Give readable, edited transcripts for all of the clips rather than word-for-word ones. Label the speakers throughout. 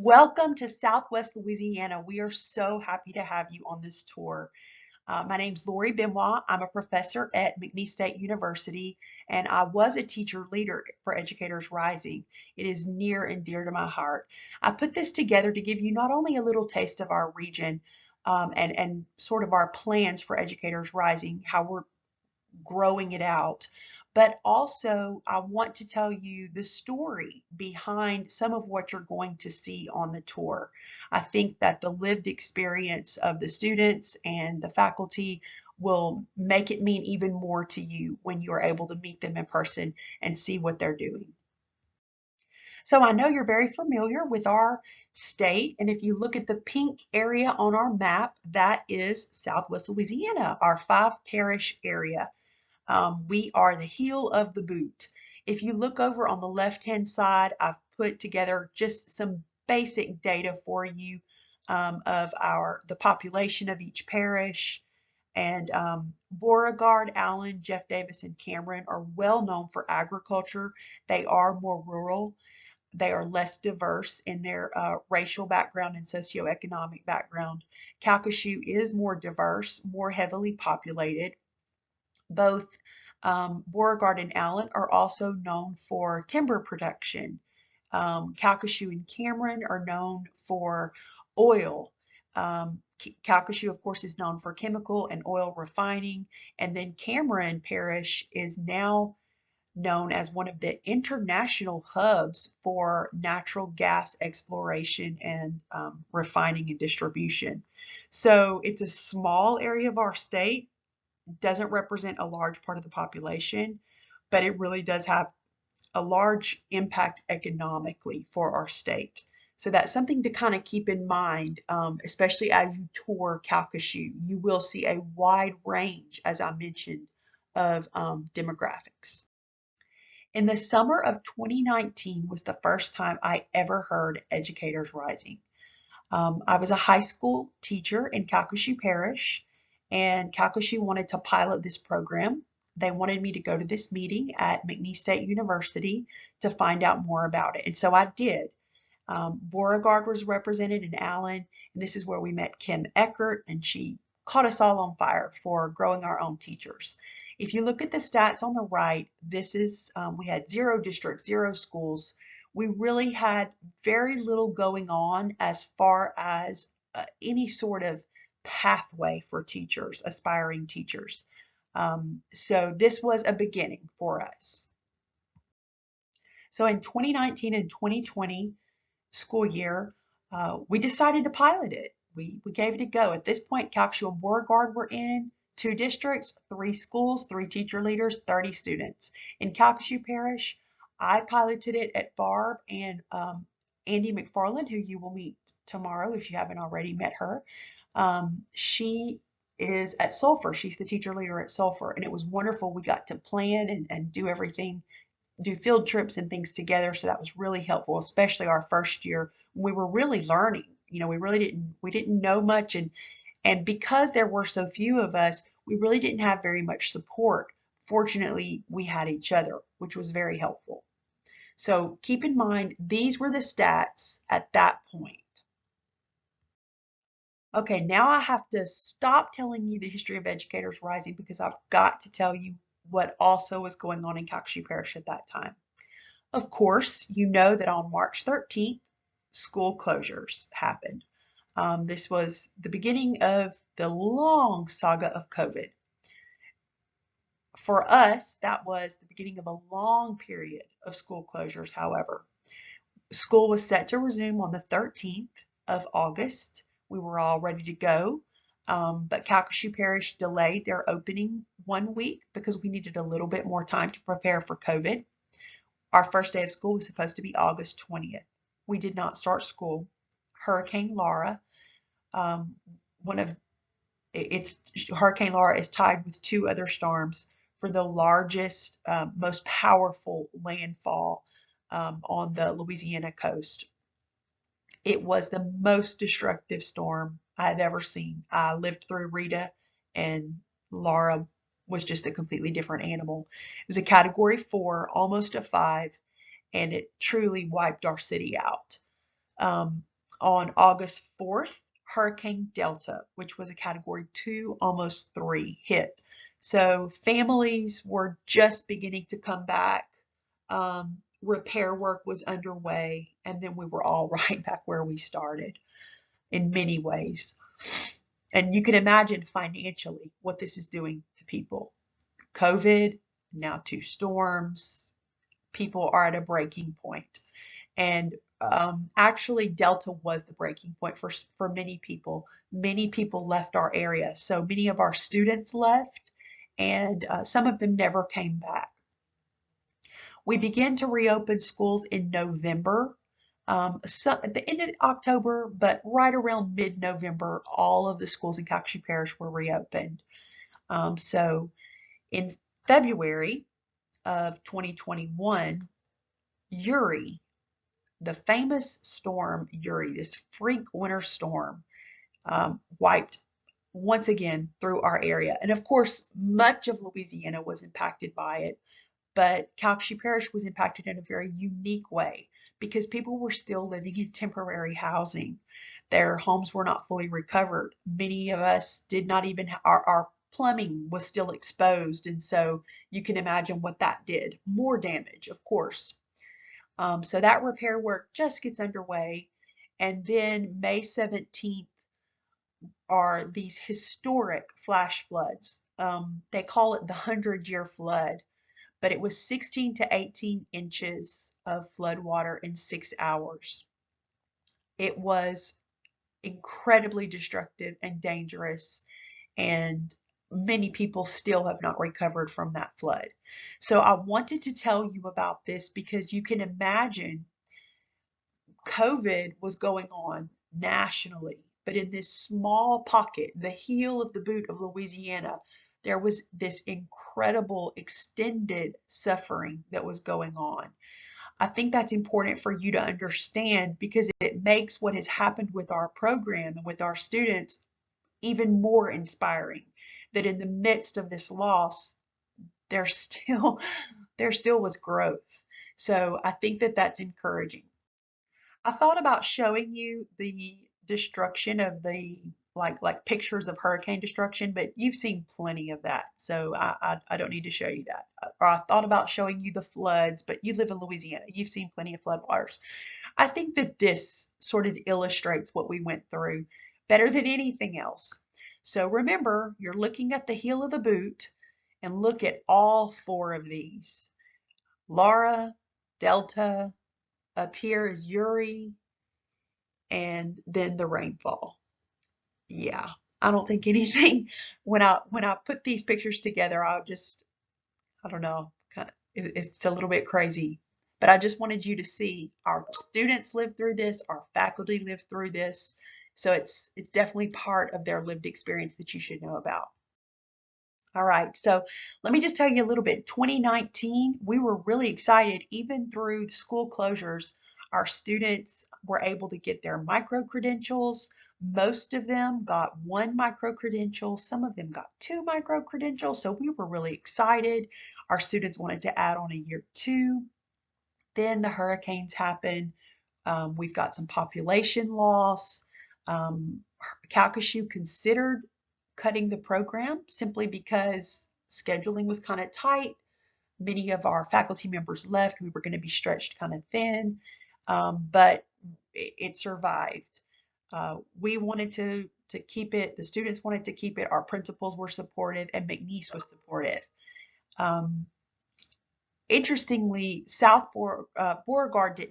Speaker 1: Welcome to Southwest Louisiana. We are so happy to have you on this tour. My name's Lori Benoit. I'm a professor at McNeese State University, and I was a teacher leader for Educators Rising. It is near and dear to my heart. I put this together to give you not only a little taste of our region and sort of our plans for Educators Rising, how we're growing it out. But also, I want to tell you the story behind some of what you're going to see on the tour. I think that the lived experience of the students and the faculty will make it mean even more to you when you are able to meet them in person and see what they're doing. So I know you're very familiar with our state, and if you look at the pink area on our map, that is Southwest Louisiana, our five-parish area. We are the heel of the boot. If you look over on the left-hand side, I've put together just some basic data for you of the population of each parish. And Beauregard, Allen, Jeff Davis, and Cameron are well known for agriculture. They are more rural. They are less diverse in their racial background and socioeconomic background. Calcasieu is more diverse, more heavily populated. Both Beauregard and Allen are also known for timber production. Calcasieu and Cameron are known for oil. Calcasieu, of course, is known for chemical and oil refining. And then Cameron Parish is now known as one of the international hubs for natural gas exploration and refining and distribution. So it's a small area of our state, doesn't represent a large part of the population, but it really does have a large impact economically for our state. So that's something to kind of keep in mind, especially as you tour Calcasieu. You will see a wide range, as I mentioned, of demographics. In the summer of 2019 was the first time I ever heard Educators Rising. I was a high school teacher in Calcasieu Parish, and Calcasieu wanted to pilot this program. They wanted me to go to this meeting at McNeese State University to find out more about it, and so I did. Beauregard was represented in Allen, and this is where we met Kim Eckert, and she caught us all on fire for growing our own teachers. If you look at the stats on the right, this is we had 0 districts, 0 schools. We really had very little going on as far as any sort of pathway for teachers, aspiring teachers. So this was a beginning for us. So in 2019 and 2020 school year, we decided to pilot it. We gave it a go. At this point, Calcasieu and Beauregard were in 2 districts, 3 schools, 3 teacher leaders, 30 students. In Calcasieu Parish, I piloted it at Barb and Andy McFarland, who you will meet tomorrow if you haven't already met her. She is at Sulphur. She's the teacher leader at Sulphur, and it was wonderful. We got to plan and do everything, do field trips and things together. So that was really helpful, especially our first year when we were really learning. You know, we didn't know much, and because there were so few of us, we really didn't have very much support. Fortunately, we had each other, which was very helpful. So keep in mind, these were the stats at that point. Okay, now I have to stop telling you the history of Educators Rising because I've got to tell you what also was going on in Calcasieu Parish at that time. Of course, you know that on March 13th, school closures happened. This was the beginning of the long saga of COVID. For us, that was the beginning of a long period of school closures, however. School was set to resume on the 13th of August. We were all ready to go, but Calcasieu Parish delayed their opening 1 week because we needed a little bit more time to prepare for COVID. Our first day of school was supposed to be August 20th. We did not start school. Hurricane Laura, one of Hurricane Laura is tied with 2 other storms for the largest, most powerful landfall on the Louisiana coast. It was the most destructive storm I had ever seen. I lived through Rita, and Laura was just a completely different animal. It was a category 4, almost a 5, and it truly wiped our city out. On August 4th, Hurricane Delta, which was a Category 2, almost 3, hit. So families were just beginning to come back. Repair work was underway, and then we were all right back where we started in many ways. And you can imagine financially what this is doing to people. COVID, now 2 storms, people are at a breaking point. And actually, Delta was the breaking point for many people. Many people left our area. So many of our students left, and some of them never came back. We began to reopen schools in November, at the end of October, but right around mid-November, all of the schools in Calcasieu Parish were reopened. So in February of 2021, Uri, the famous storm Uri, this freak winter storm, wiped once again through our area. And of course, much of Louisiana was impacted by it, but Calcasieu Parish was impacted in a very unique way because people were still living in temporary housing. Their homes were not fully recovered. Many of us did not even, our plumbing was still exposed. And so you can imagine what that did. More damage, of course. So that repair work just gets underway. And then May 17th are these historic flash floods. They call it the 100-year flood, but it was 16 to 18 inches of flood water in 6 hours. It was incredibly destructive and dangerous, and many people still have not recovered from that flood. So I wanted to tell you about this because you can imagine COVID was going on nationally, but in this small pocket, the heel of the boot of Louisiana, there was this incredible extended suffering that was going on. I think that's important for you to understand because it makes what has happened with our program and with our students even more inspiring. That in the midst of this loss, there still was growth. So I think that that's encouraging. I thought about showing you the destruction of the like pictures of hurricane destruction, but you've seen plenty of that, so I don't need to show you that. Or I thought about showing you the floods, but you live in Louisiana. You've seen plenty of floodwaters. I think that this sort of illustrates what we went through better than anything else. So remember, you're looking at the heel of the boot and look at all 4 of these. Laura, Delta, up here is Uri, and then the rainfall. Yeah, I don't think anything when I put these pictures together, I don't know, it's a little bit crazy. But I just wanted you to see our students lived through this, our faculty lived through this. So it's definitely part of their lived experience that you should know about. All right, so let me just tell you a little bit. 2019, we were really excited. Even through the school closures, our students were able to get their micro-credentials. Most of them got 1 micro-credential. Some of them got 2 micro-credentials. So we were really excited. Our students wanted to add on a year 2. Then the hurricanes happened. We've got some population loss. Calcasieu considered cutting the program simply because scheduling was kind of tight. Many of our faculty members left. We were going to be stretched kind of thin, but it survived. We wanted to keep it. The students wanted to keep it. Our principals were supportive, and McNeese was supportive. Interestingly, South Beauregard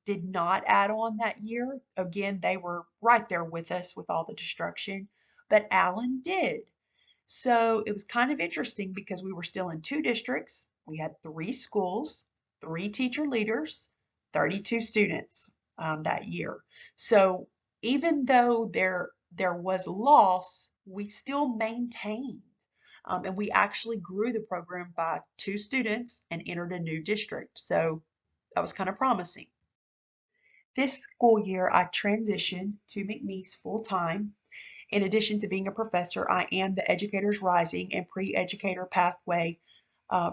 Speaker 1: did not add on that year. Again, they were right there with us with all the destruction, but Allen did. So it was kind of interesting because we were still in 2 districts. We had 3 schools, 3 teacher leaders, 32 students that year. So even though there was loss, we still maintained. And we actually grew the program by 2 students and entered a new district. So that was kind of promising. This school year, I transitioned to McNeese full-time. In addition to being a professor, I am the Educators Rising and Pre-Educator Pathway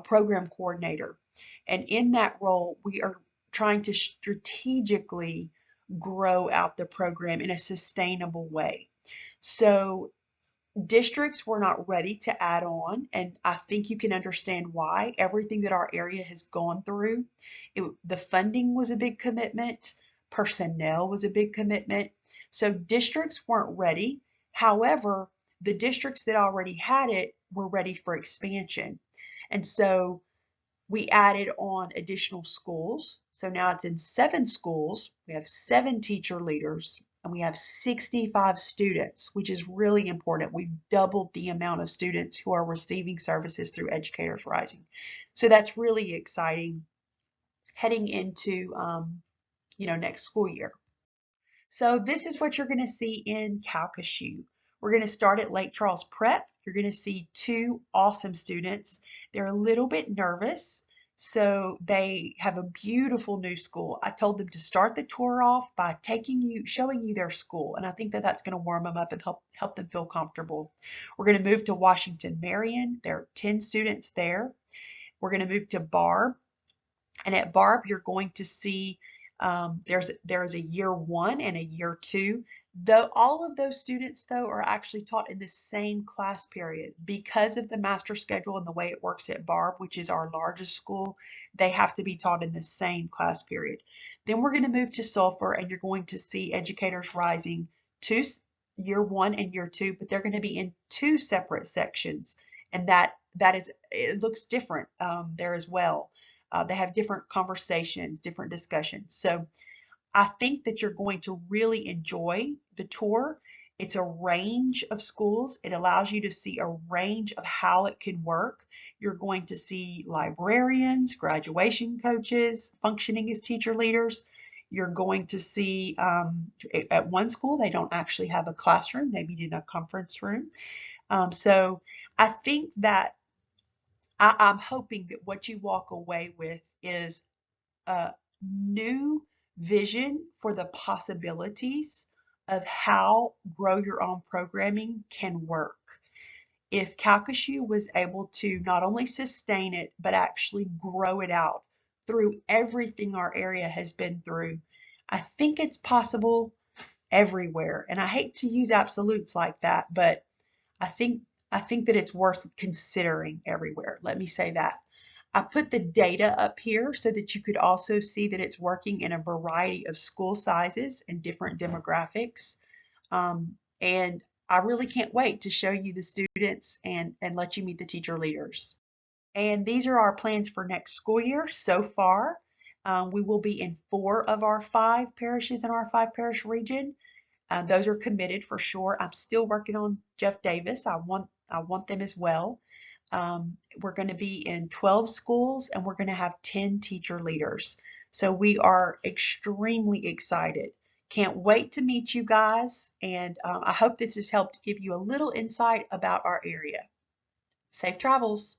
Speaker 1: Program Coordinator. And in that role, we are trying to strategically grow out the program in a sustainable way. So districts were not ready to add on, and I think you can understand why. Everything that our area has gone through, the funding was a big commitment, personnel was a big commitment. So districts weren't ready. However, the districts that already had it were ready for expansion. And so we added on additional schools. So now it's in 7 schools. We have 7 teacher leaders and we have 65 students, which is really important. We've doubled the amount of students who are receiving services through Educators Rising. So that's really exciting heading into next school year. So this is what you're going to see in Calcasieu. We're going to start at Lake Charles Prep. You're going to see 2 awesome students. They're a little bit nervous, so they have a beautiful new school. I told them to start the tour off by showing you their school, and I think that that's going to warm them up and help them feel comfortable. We're going to move to Washington Marion. There are 10 students there. We're going to move to Barb, and at Barb, you're going to see there's a year 1 and a year 2. Though all of those students, though, are actually taught in the same class period because of the master schedule and the way it works at Barb, which is our largest school. They have to be taught in the same class period. Then we're going to move to Sulphur, and you're going to see Educators Rising year 1 and year 2, but they're going to be in 2 separate sections, and it looks different there as well. They have different conversations, different discussions. So I think that you're going to really enjoy the tour. It's a range of schools. It allows you to see a range of how it can work. You're going to see librarians, graduation coaches, functioning as teacher leaders. You're going to see at one school, they don't actually have a classroom. They meet in a conference room. So I think that I'm hoping that what you walk away with is a new vision for the possibilities of how Grow Your Own programming can work. If Calcasieu was able to not only sustain it, but actually grow it out through everything our area has been through, I think it's possible everywhere. And I hate to use absolutes like that, but I think that it's worth considering everywhere. Let me say that. I put the data up here so that you could also see that it's working in a variety of school sizes and different demographics. And I really can't wait to show you the students and let you meet the teacher leaders. And these are our plans for next school year so far. We will be in 4 of our 5 parishes in our 5-parish region. Those are committed for sure. I'm still working on Jeff Davis. I want them as well. We're going to be in 12 schools and we're going to have 10 teacher leaders. So we are extremely excited. Can't wait to meet you guys, and I hope this has helped give you a little insight about our area. Safe travels.